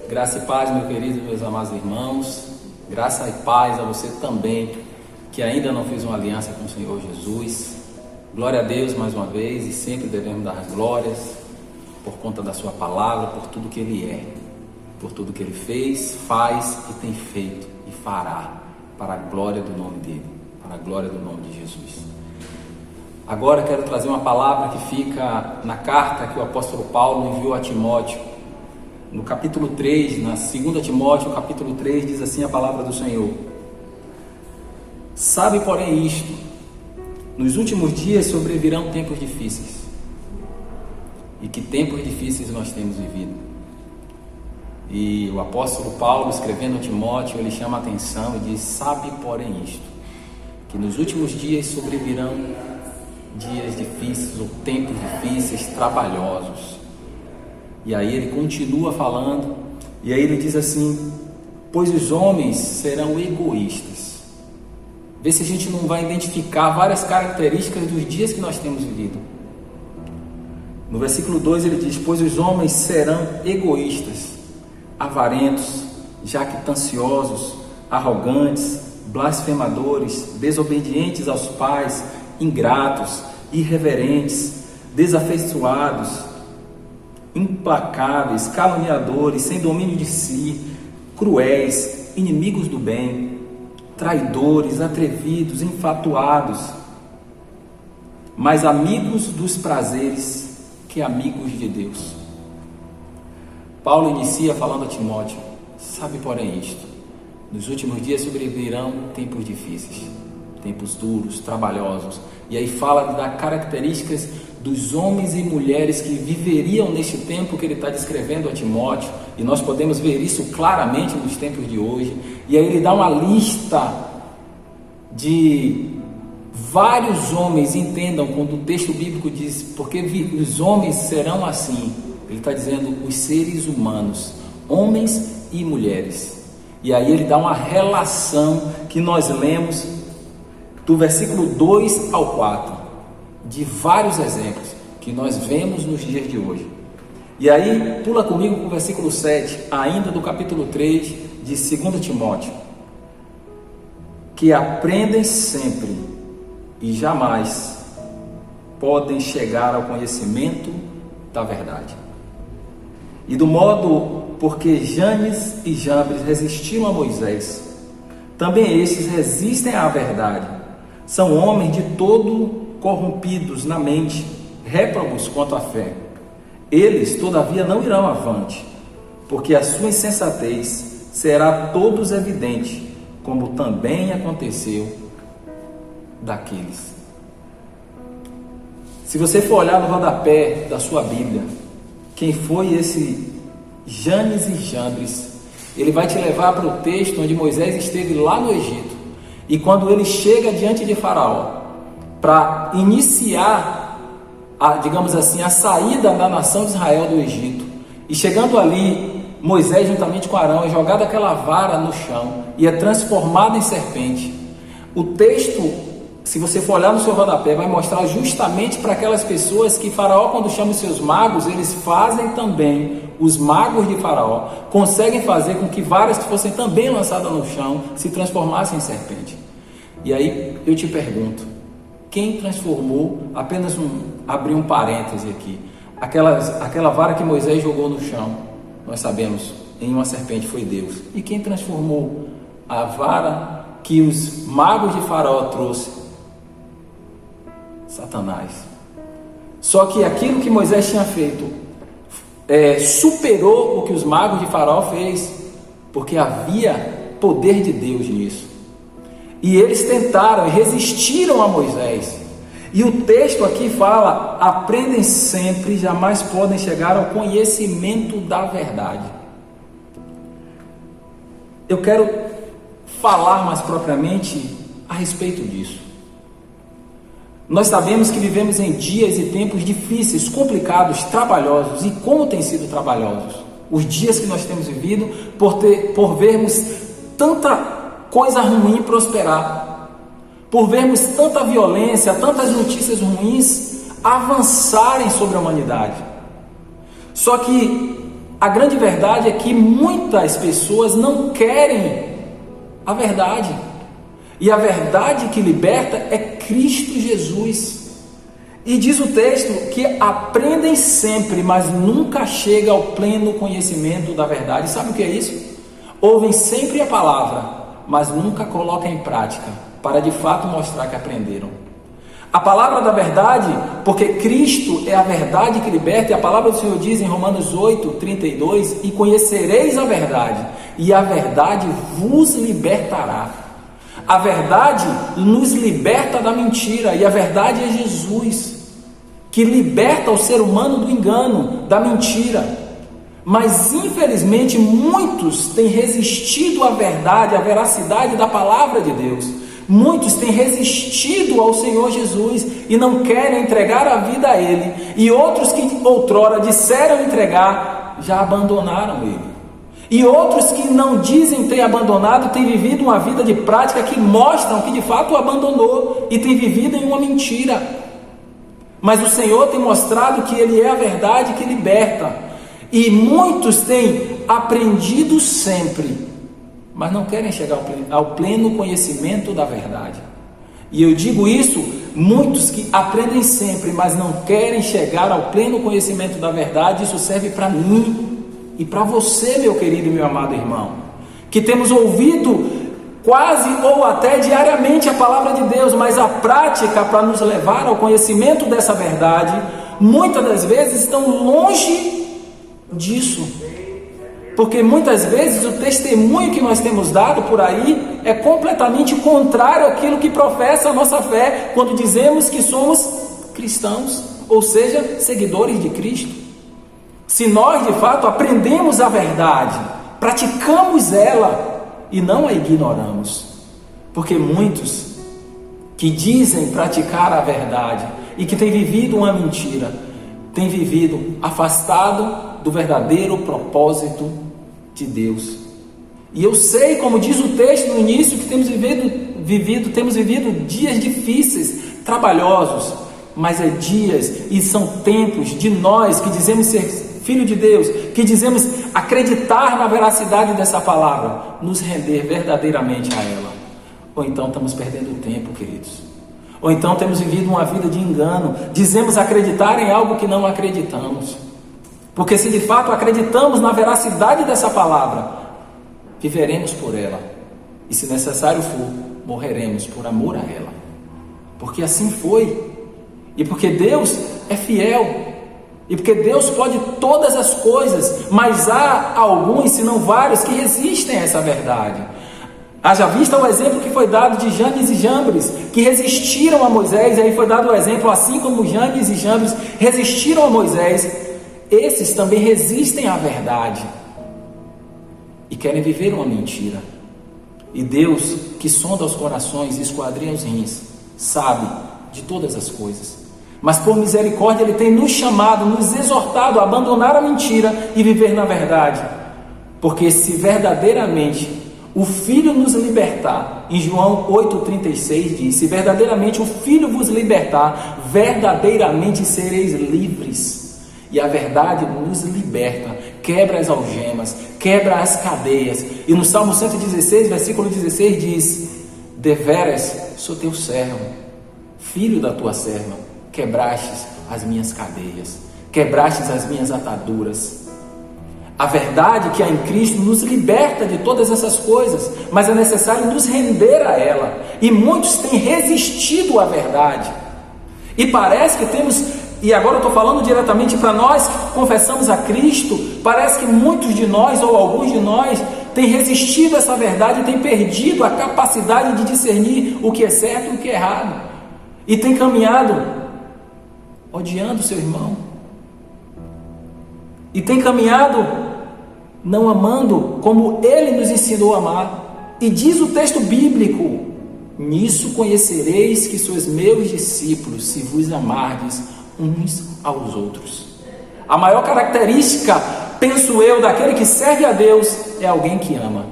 Graça e paz, meu querido, meus amados irmãos. Graça e paz a você também, que ainda não fez uma aliança com o Senhor Jesus. Glória a Deus mais uma vez, e sempre devemos dar as glórias por conta da sua palavra, por tudo que Ele é, por tudo que Ele fez, faz e tem feito e fará, para a glória do nome dEle, para a glória do nome de Jesus. Agora quero trazer uma palavra que fica na carta que o apóstolo Paulo enviou a Timóteo. No capítulo 3, na 2 Timóteo, capítulo 3, diz assim a palavra do Senhor: Sabe, porém, isto: nos últimos dias sobrevirão tempos difíceis. E que tempos difíceis nós temos vivido. E o apóstolo Paulo, escrevendo a Timóteo, ele chama a atenção e diz: sabe, porém, isto: que nos últimos dias sobrevirão dias difíceis ou tempos difíceis, trabalhosos. E aí ele continua falando, e aí ele diz assim: pois os homens serão egoístas. Vê se a gente não vai identificar várias características dos dias que nós temos vivido. No versículo 2 ele diz: pois os homens serão egoístas, avarentos, jactanciosos, arrogantes, blasfemadores, desobedientes aos pais, ingratos, irreverentes, desafeiçoados, implacáveis, caluniadores, sem domínio de si, cruéis, inimigos do bem, traidores, atrevidos, infatuados, mais amigos dos prazeres que amigos de Deus. Paulo inicia falando a Timóteo: sabe, porém, isto: nos últimos dias sobrevirão tempos difíceis, tempos duros, trabalhosos. E aí fala das características dos homens e mulheres que viveriam neste tempo que ele está descrevendo a Timóteo, e nós podemos ver isso claramente nos tempos de hoje. E aí ele dá uma lista de vários homens. Entendam, quando o texto bíblico diz, porque os homens serão assim, ele está dizendo os seres humanos, homens e mulheres. E aí ele dá uma relação que nós lemos do versículo 2 ao 4, de vários exemplos que nós vemos nos dias de hoje. E aí pula comigo para o versículo 7, ainda do capítulo 3 de 2 Timóteo: que aprendem sempre e jamais podem chegar ao conhecimento da verdade. E do modo porque Janes e Jambres resistiram a Moisés, também estes resistem à verdade. São homens de todo corrompidos na mente, réprobos quanto à fé. Eles, todavia, não irão avante, porque a sua insensatez será a todos evidente, como também aconteceu daqueles. Se você for olhar no rodapé da sua Bíblia, quem foi esse Janes e Jambres, ele vai te levar para o texto onde Moisés esteve lá no Egito. E quando ele chega diante de Faraó para iniciar, digamos assim, a saída da nação de Israel do Egito, e chegando ali, Moisés juntamente com Arão é jogado aquela vara no chão e é transformado em serpente. O texto, se você for olhar no seu rodapé, vai mostrar justamente para aquelas pessoas que Faraó, quando chama os seus magos, eles fazem também. Os magos de Faraó conseguem fazer com que varas que fossem também lançadas no chão se transformassem em serpente. E aí eu te pergunto: quem transformou, abrir um parêntese aqui, aquela vara que Moisés jogou no chão, nós sabemos, em uma serpente, foi Deus. E quem transformou a vara que os magos de Faraó trouxeram? Satanás. Só que aquilo que Moisés tinha feito superou o que os magos de Faraó fez, porque havia poder de Deus nisso. E eles tentaram e resistiram a Moisés. E o texto aqui fala: aprendem sempre, jamais podem chegar ao conhecimento da verdade. Eu quero falar mais propriamente a respeito disso. Nós sabemos que vivemos em dias e tempos difíceis, complicados, trabalhosos. E como tem sido trabalhosos os dias que nós temos vivido, por vermos tanta coisa ruim prosperar, por vermos tanta violência, tantas notícias ruins avançarem sobre a humanidade. Só que A grande verdade é que muitas pessoas não querem a verdade. E a verdade que liberta é Cristo Jesus. E diz o texto que aprendem sempre, mas nunca chega ao pleno conhecimento da verdade. Sabe o que é isso? Ouvem sempre a palavra, mas nunca colocam em prática, para de fato mostrar que aprenderam. A palavra da verdade, porque Cristo é a verdade que liberta, e a palavra do Senhor diz em Romanos 8:32, e conhecereis a verdade, e a verdade vos libertará. A verdade nos liberta da mentira, e a verdade é Jesus, que liberta o ser humano do engano, da mentira. Mas infelizmente muitos têm resistido à verdade, à veracidade da palavra de Deus. Muitos têm resistido ao Senhor Jesus e não querem entregar a vida a Ele. E outros que outrora disseram entregar, já abandonaram Ele. E outros que não dizem ter abandonado, têm vivido uma vida de prática que mostram que de fato o abandonou e tem vivido em uma mentira. Mas o Senhor tem mostrado que Ele é a verdade que liberta. E muitos têm aprendido sempre, mas não querem chegar ao pleno conhecimento da verdade. E eu digo isso, muitos que aprendem sempre, mas não querem chegar ao pleno conhecimento da verdade. Isso serve para mim e para você, meu querido e meu amado irmão, que temos ouvido quase ou até diariamente a palavra de Deus, mas a prática para nos levar ao conhecimento dessa verdade, muitas das vezes estão longe disso, porque muitas vezes o testemunho que nós temos dado por aí é completamente contrário àquilo que professa a nossa fé, quando dizemos que somos cristãos, ou seja, seguidores de Cristo. Se nós de fato aprendemos a verdade, praticamos ela e não a ignoramos, porque muitos que dizem praticar a verdade e que têm vivido uma mentira, têm vivido afastado do verdadeiro propósito de Deus. E eu sei, como diz o texto no início, que temos vivido dias difíceis, trabalhosos, mas é dias e são tempos de nós que dizemos ser filho de Deus, que dizemos acreditar na veracidade dessa palavra, nos render verdadeiramente a ela. Ou então estamos perdendo tempo, queridos. Ou então temos vivido uma vida de engano, dizemos acreditar em algo que não acreditamos. Porque se de fato acreditamos na veracidade dessa palavra, viveremos por ela. E se necessário for, morreremos por amor a ela. Porque assim foi. E porque Deus é fiel. E porque Deus pode todas as coisas. Mas há alguns, se não vários, que resistem a essa verdade. Haja vista o exemplo que foi dado de Janes e Jambres, que resistiram a Moisés. E aí foi dado o exemplo, assim como Janes e Jambres resistiram a Moisés, esses também resistem à verdade e querem viver uma mentira. E Deus, que sonda os corações e esquadrinha os rins, sabe de todas as coisas. Mas por misericórdia Ele tem nos chamado, nos exortado a abandonar a mentira e viver na verdade. Porque se verdadeiramente o Filho nos libertar, em João 8,36 diz, se verdadeiramente o Filho vos libertar, verdadeiramente sereis livres. E a verdade nos liberta, quebra as algemas, quebra as cadeias. E no Salmo 116, versículo 16 diz, deveras sou teu servo, filho da tua serva, quebrastes as minhas cadeias, quebrastes as minhas ataduras. A verdade que há em Cristo nos liberta de todas essas coisas, mas é necessário nos render a ela. E muitos têm resistido à verdade. E parece que temos... E agora eu estou falando diretamente para nós que confessamos a Cristo. Parece que muitos de nós, ou alguns de nós, têm resistido a essa verdade e têm perdido a capacidade de discernir o que é certo e o que é errado. E têm caminhado odiando o seu irmão. E têm caminhado não amando como Ele nos ensinou a amar. E diz o texto bíblico, nisso conhecereis que sois meus discípulos, se vos amardes uns aos outros. A maior característica, penso eu, daquele que serve a Deus é alguém que ama,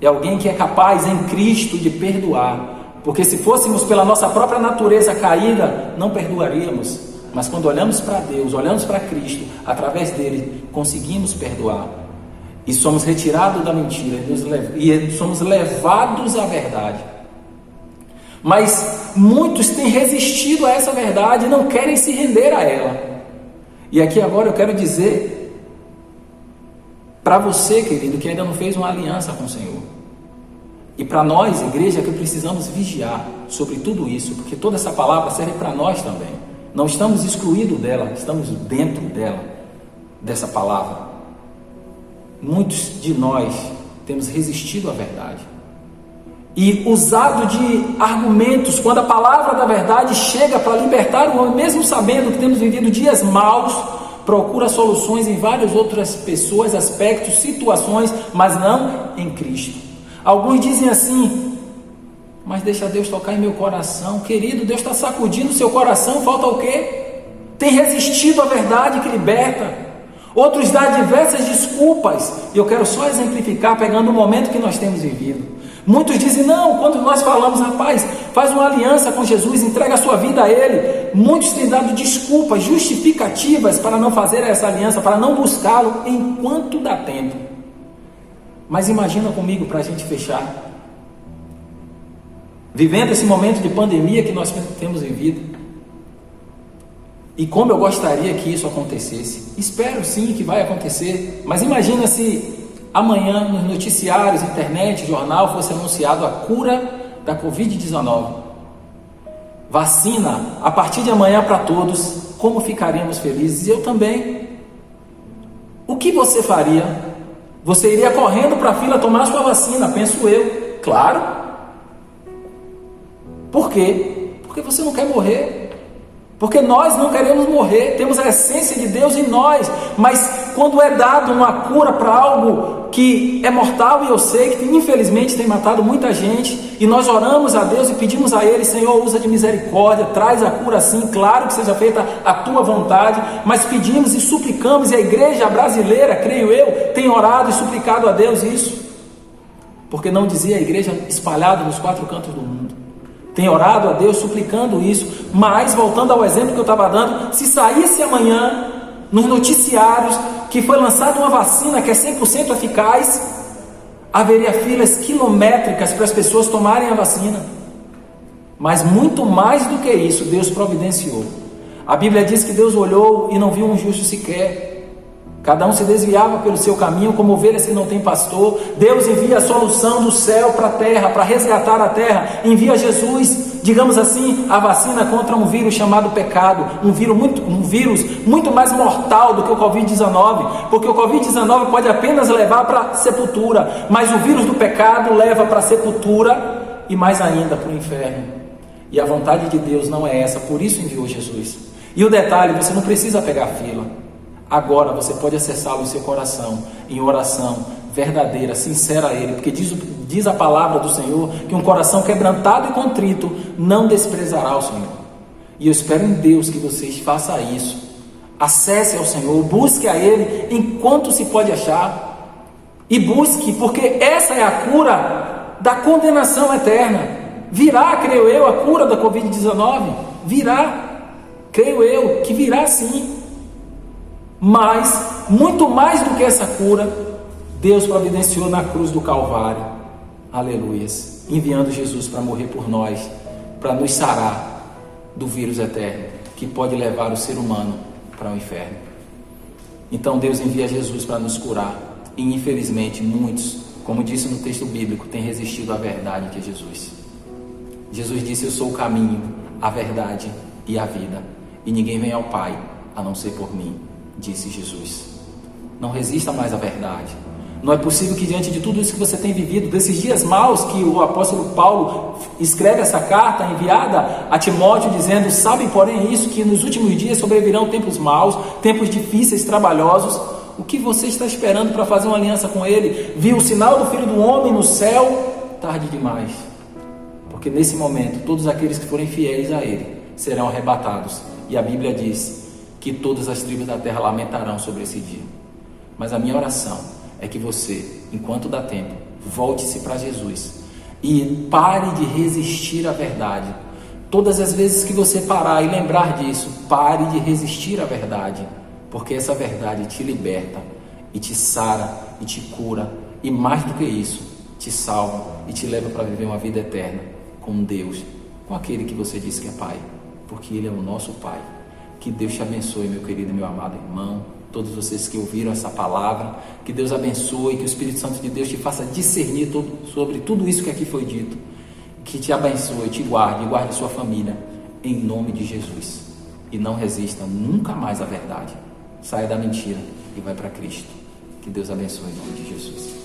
é alguém que é capaz em Cristo de perdoar, porque se fôssemos pela nossa própria natureza caída, não perdoaríamos. mas quando olhamos para Deus, olhamos para Cristo, através dele conseguimos perdoar e somos retirados da mentira e somos levados à verdade. Mas muitos têm resistido a essa verdade e não querem se render a ela. E aqui agora eu quero dizer para você, querido, que ainda não fez uma aliança com o Senhor, e para nós, igreja, que precisamos vigiar sobre tudo isso, porque toda essa palavra serve para nós também. Não estamos excluídos dela, estamos dentro dela, dessa palavra. Muitos de nós temos resistido à verdade e usado de argumentos quando a palavra da verdade chega para libertar o homem, mesmo sabendo que temos vivido dias maus, procura soluções em várias outras pessoas, aspectos, situações, mas não em Cristo. Alguns dizem assim: mas deixa Deus tocar em meu coração. Querido, Deus está sacudindo o seu coração, falta o quê? Tem resistido à verdade que liberta. Outros dão diversas desculpas, e eu quero só exemplificar pegando o momento que nós temos vivido. Muitos dizem: não, quando nós falamos, rapaz, faz uma aliança com Jesus, entrega a sua vida a Ele. Muitos têm dado desculpas, justificativas para não fazer essa aliança, para não buscá-lo enquanto dá tempo. Mas imagina comigo, para a gente fechar, vivendo esse momento de pandemia que nós temos vivido, e como eu gostaria que isso acontecesse. Espero sim que vai acontecer, mas imagina se amanhã nos noticiários, internet, jornal, fosse anunciado a cura da Covid-19, vacina a partir de amanhã para todos. Como ficaríamos felizes? E eu também. O que você faria? Você iria correndo para a fila tomar a sua vacina, penso eu. Claro. Por quê? Porque você não quer morrer. Porque nós não queremos morrer, temos a essência de Deus em nós, mas quando é dado uma cura para algo que é mortal, e eu sei que infelizmente tem matado muita gente, e nós oramos a Deus e pedimos a Ele: Senhor, usa de misericórdia, traz a cura sim, claro que seja feita a Tua vontade, mas pedimos e suplicamos, e a igreja brasileira, creio eu, tem orado e suplicado a Deus isso, porque não dizia a igreja espalhada nos 4 cantos do mundo. Tem orado a Deus suplicando isso. Mas, voltando ao exemplo que eu estava dando, se saísse amanhã nos noticiários que foi lançada uma vacina que é 100% eficaz, haveria filas quilométricas para as pessoas tomarem a vacina. Mas muito mais do que isso, Deus providenciou. A Bíblia diz que Deus olhou e não viu um justo sequer. Cada um se desviava pelo seu caminho, como ovelhas que não têm pastor. Deus envia a solução do céu para a terra, para resgatar a terra. Envia Jesus, digamos assim, a vacina contra um vírus chamado pecado. Um vírus muito mais mortal do que o Covid-19. Porque o Covid-19 pode apenas levar para a sepultura, mas o vírus do pecado leva para a sepultura e mais ainda para o inferno. E a vontade de Deus não é essa, por isso enviou Jesus. E o detalhe, você não precisa pegar fila. Agora você pode acessá-lo em seu coração, em oração verdadeira, sincera a Ele, porque diz a palavra do Senhor que um coração quebrantado e contrito não desprezará o Senhor. E eu espero em Deus que vocês façam isso. Acesse ao Senhor, busque a Ele enquanto se pode achar, e busque, porque essa é a cura da condenação eterna. Virá, creio eu, a cura da Covid-19, virá, creio eu, que virá sim. Mas, muito mais do que essa cura, Deus providenciou na cruz do Calvário, aleluias, enviando Jesus para morrer por nós, para nos sarar do vírus eterno, que pode levar o ser humano para o inferno. Então Deus envia Jesus para nos curar, e infelizmente muitos, como disse no texto bíblico, têm resistido à verdade que é Jesus. Jesus disse: eu sou o caminho, a verdade e a vida, e ninguém vem ao Pai a não ser por mim, disse Jesus. Não resista mais à verdade. Não é possível que diante de tudo isso que você tem vivido, desses dias maus que o apóstolo Paulo escreve essa carta enviada a Timóteo dizendo: sabem porém isso, que nos últimos dias sobrevirão tempos maus, tempos difíceis, trabalhosos. O que você está esperando para fazer uma aliança com Ele? Viu o sinal do Filho do Homem no céu? Tarde demais, porque nesse momento todos aqueles que forem fiéis a Ele serão arrebatados, e a Bíblia diz que todas as tribos da terra lamentarão sobre esse dia. Mas a minha oração é que você, enquanto dá tempo, volte-se para Jesus e pare de resistir à verdade. Todas as vezes que você parar e lembrar disso, pare de resistir à verdade, porque essa verdade te liberta e te sara e te cura, e mais do que isso, te salva e te leva para viver uma vida eterna com Deus, com aquele que você diz que é Pai, porque Ele é o nosso Pai. Que Deus te abençoe, meu querido e meu amado irmão, todos vocês que ouviram essa palavra, que Deus abençoe, que o Espírito Santo de Deus te faça discernir sobre tudo isso que aqui foi dito, que te abençoe, te guarde, e guarde sua família, em nome de Jesus. E não resista nunca mais à verdade. Saia da mentira e vai para Cristo. Que Deus abençoe em nome de Jesus.